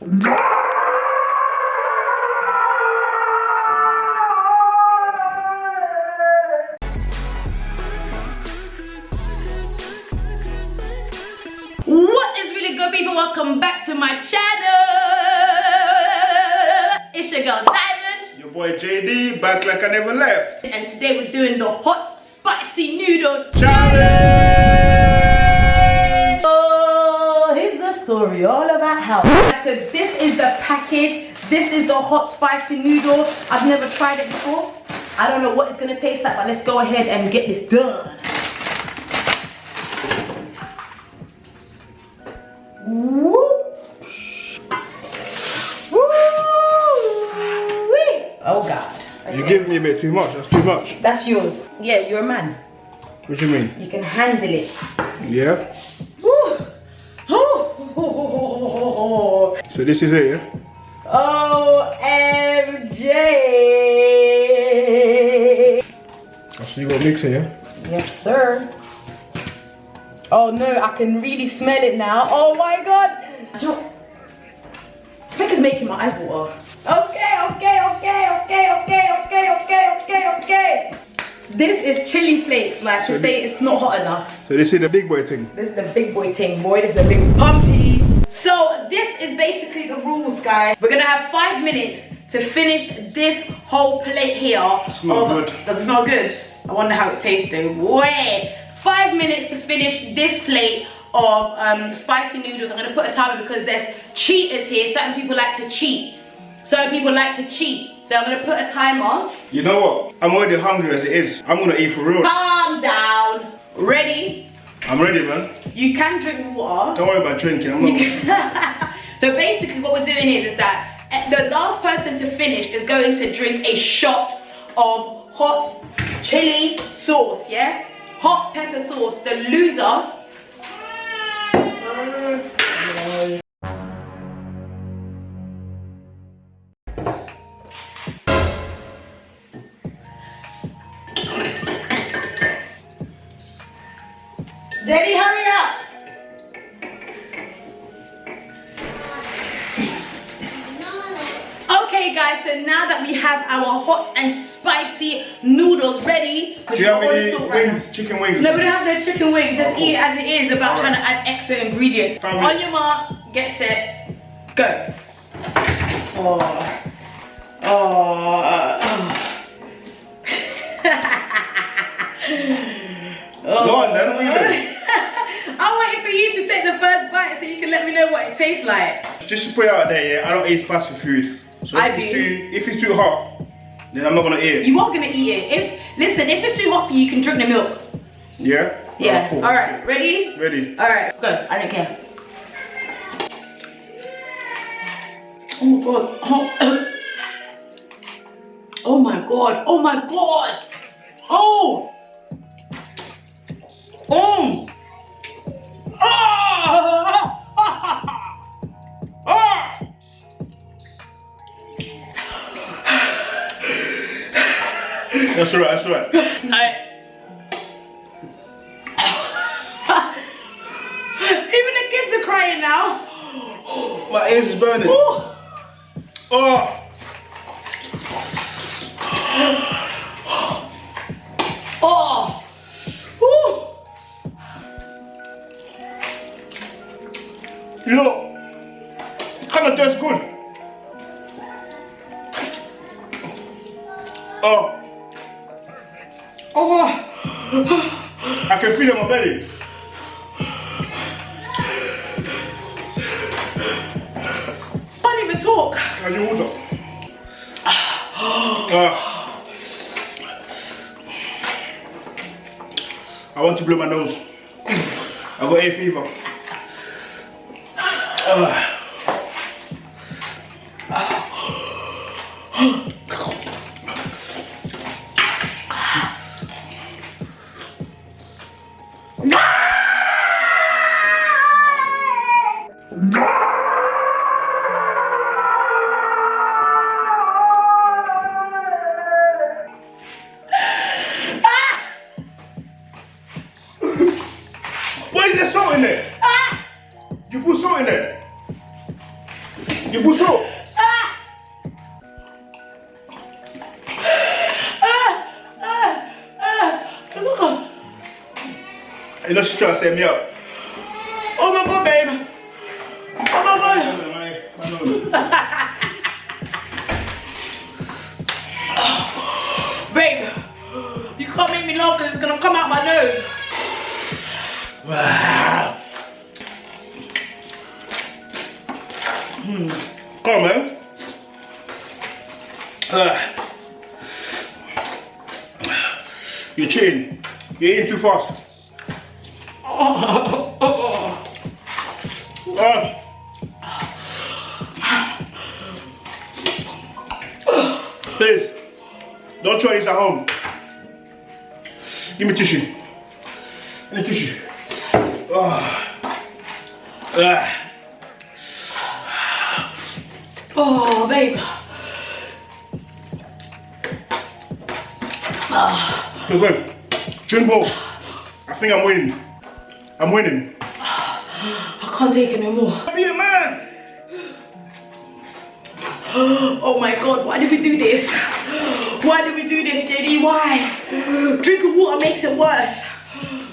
What is really good, people? Welcome back to my channel. It's your girl Dymund. Your boy JD, back like I never left. And today we're doing the hot spicy noodle challenge. Oh, here's the story all about how. So this is the package. This is the hot spicy noodle. I've never tried it before. I don't know what it's gonna taste like, but let's go ahead and get this done. Oh God. Okay. You give me a bit too much, that's too much. That's yours. Yeah, you're a man. What do you mean? You can handle it. Yeah? Woo. So this is it, yeah? OMG. So you got mixing, yeah? Yes, sir. Oh no, I can really smell it now. Oh my God. I think it's making my eyes water. Okay. This is chili flakes, like to say it's not hot enough. So this is the big boy thing? This is the big boy thing, boy. This is the big pumpy. So this is basically the rules, guys. We're gonna have 5 minutes to finish this whole plate here. It's not good. Does it smell good? I wonder how it tastes though. Wait. 5 minutes to finish this plate of spicy noodles. I'm gonna put a timer because there's cheaters here. Certain people like to cheat. Certain people like to cheat. So I'm gonna put a timer. You know what? I'm already hungry as it is. I'm gonna eat for real. Calm down. Ready? I'm ready, man. You can drink water. Don't worry about drinking. I'm not. So basically what we're doing is that the last person to finish is going to drink a shot of hot chili sauce, yeah? Hot pepper sauce. The loser. Jenny, hurry up! Okay guys, so now that we have our hot and spicy noodles ready. Do you have any wings, chicken wings? No, we don't have the chicken wings. Just eat it as it is without trying to add extra ingredients. On your mark, get set, go. Oh. Go on then, what are you doing? I'm waiting for you to take the first bite so you can let me know what it tastes like. Just to put it out there, yeah, I don't eat spicy food. So if it's too hot, then I'm not gonna eat it. You are gonna eat it. Listen, if it's too hot for you, you can drink the milk. Yeah? Yeah. Oh, cool. Alright, ready? Ready. Alright, go. I don't care. Oh God. Oh my God. Oh my God. Oh. Oh. That's alright, that's alright. Even the kids are crying now. My ears is burning. Ooh. Oh. Oh. Ooh. You know, it kind of tastes good. Oh. Oh. I can feel it in my belly. Can't even talk. Can you water? I want to blow my nose. I got hay fever. Why is there salt in there? You put salt in there? You put salt. You know she's trying to set me up. Oh my god, babe. Oh my god. Babe, you can't make me laugh because it's gonna come out my nose. Wow. Come on, man. You're cheating. You're eating too fast. Please, don't try this at home. Give me tissue. Give me tissue. Oh, babe. Okay, drink more. I think I'm winning. I'm winning. I can't take it no more. Be a man. Oh my god, why did we do this? Why did we do this, JD? Why? Drinking water makes it worse.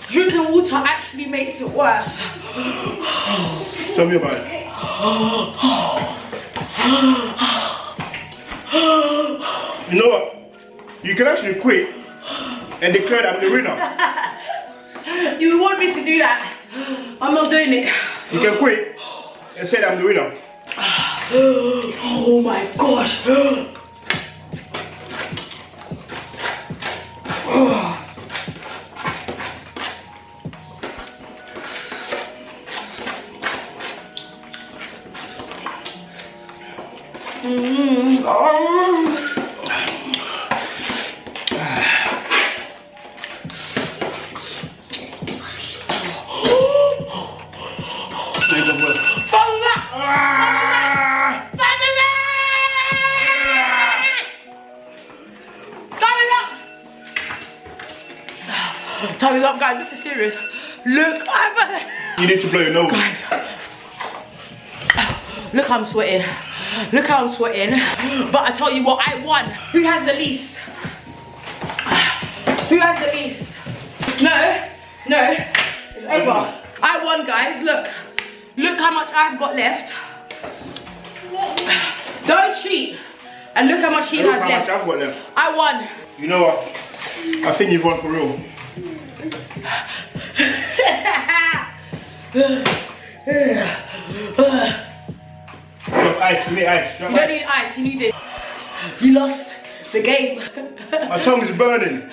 Drinking water actually makes it worse. Tell me about it. You know what? You can actually quit and declare that I'm the winner. You want me to do that? I'm not doing it. You can quit and say that I'm the winner. Oh my gosh. Time is up, guys. This is serious. Look, You need to blow your nose. guys. Look how I'm sweating. Look how I'm sweating. But I tell you what, I won. Who has the least? Who has the least? No, it's over. I won, guys. Look how much I've got left. Don't cheat. And look how much he has left. Look how much I've got left. I won. You know what? I think you've won for real. Ice, you need ice. You don't need ice, you need it. You lost the game. My tongue is burning.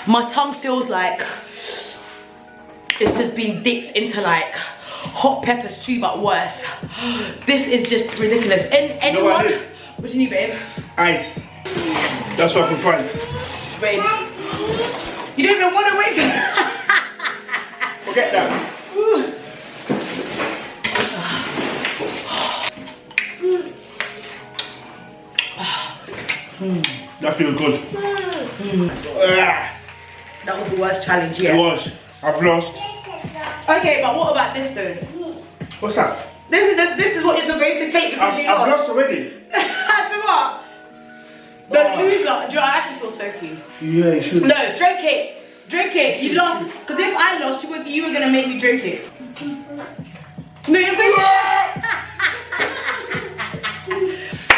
My tongue feels like it's just been dipped into like hot pepper stew, but worse. This is just ridiculous. And anyone? You know what I need? What do you need, babe? Ice. That's what I can find. Babe, you don't even want to wait for me. Forget that. That feels good. That was the worst challenge yet. It was. I've lost. Okay, but what about this though? What's that? This is what you're supposed to take because you I've lost already. So what? The loser. I actually feel so for you. Yeah, you should. No, drink it. Drink it. You lost. Because if I lost, you were going to make me drink it. No, you're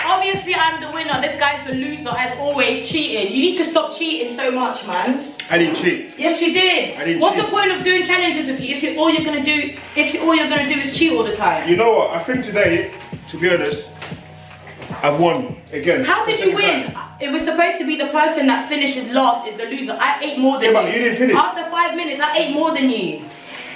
Obviously, I'm the winner. This guy's the loser, as always, cheating. You need to stop cheating so much, man. I didn't cheat. Yes, you did. I didn't What's cheat. the point of doing challenges with you if all you're gonna do is cheat all the time? You know what? I think today, to be honest, I've won again. How did you win? It was supposed to be the person that finishes last is the loser. I ate more than you. Yeah, but you didn't finish. After 5 minutes, I ate more than you.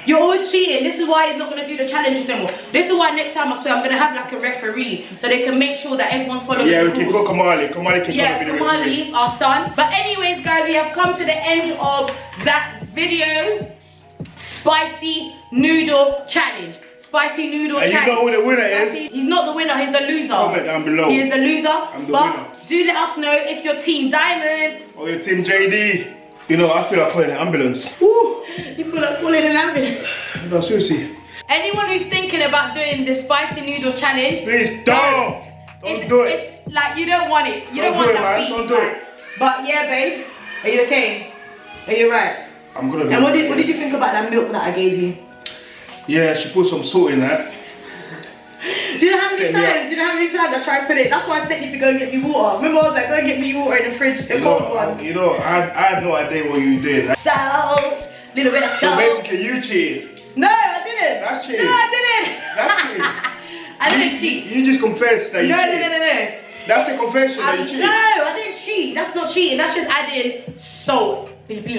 You're always cheating. This is why he's not going to do the challenges no more. This is why next time I swear I'm going to have like a referee so they can make sure that everyone's following the rules. Yeah, we can go Kamali. Kamali can Yeah, be the referee. Kamali, our son. But anyways, guys, we have come to the end of that video. Spicy noodle challenge. Spicy noodle challenge. And you know who the winner is? He's not the winner, he's the loser. Comment down below. He is the loser. I'm the but winner. do let us know if you're Team Dymund. Or your Team JD. You know, I feel like calling an ambulance. Woo! You feel like calling an ambulance. No, seriously. anyone who's thinking about doing the spicy noodle challenge, please don't do it. It's like you don't want it. You don't want that beef. Don't do it. But yeah, babe, are you okay? Are you right? I'm gonna be. And what did you think about that milk that I gave you? Yeah, she put some salt in that. Do you know how many times? Do you know how many times I tried to put it? That's why I sent you to go and get me water. Remember, I was like, go and get me water in the fridge, the cold one. You know, I had no idea what you did. Salt, little bit of salt. So basically, you cheated. No, I didn't. That's cheating. No, I didn't. That's cheating. I didn't cheat. You just confessed that you cheated. No. That's a confession that you cheated. No, I didn't cheat. That's not cheating. That's just adding salt to the thing.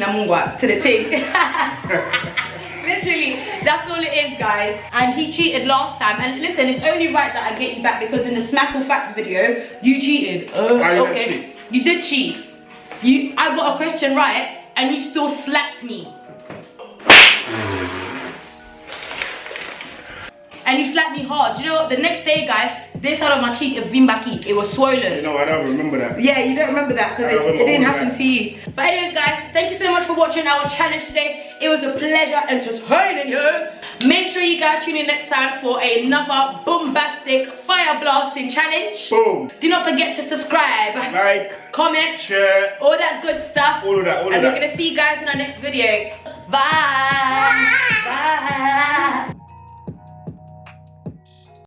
Literally, that's all it is, guys. And he cheated last time. And listen, it's only right that I get you back because in the Smackle Facts video, you cheated. Okay, you did cheat. I got a question right, and you still slapped me. And you slapped me hard. Do you know what? The next day, guys, this side of my cheek is vimbaki. It was swollen. You know, I don't remember that. Yeah, you don't remember that because it didn't happen to you. But anyways, guys, thank you so much for watching our challenge today. It was a pleasure entertaining you. Make sure you guys tune in next time for another bombastic fire blasting challenge. Boom. Do not forget to subscribe, like, comment, share, all that good stuff. All of that. And we're gonna see you guys in our next video. Bye. Bye.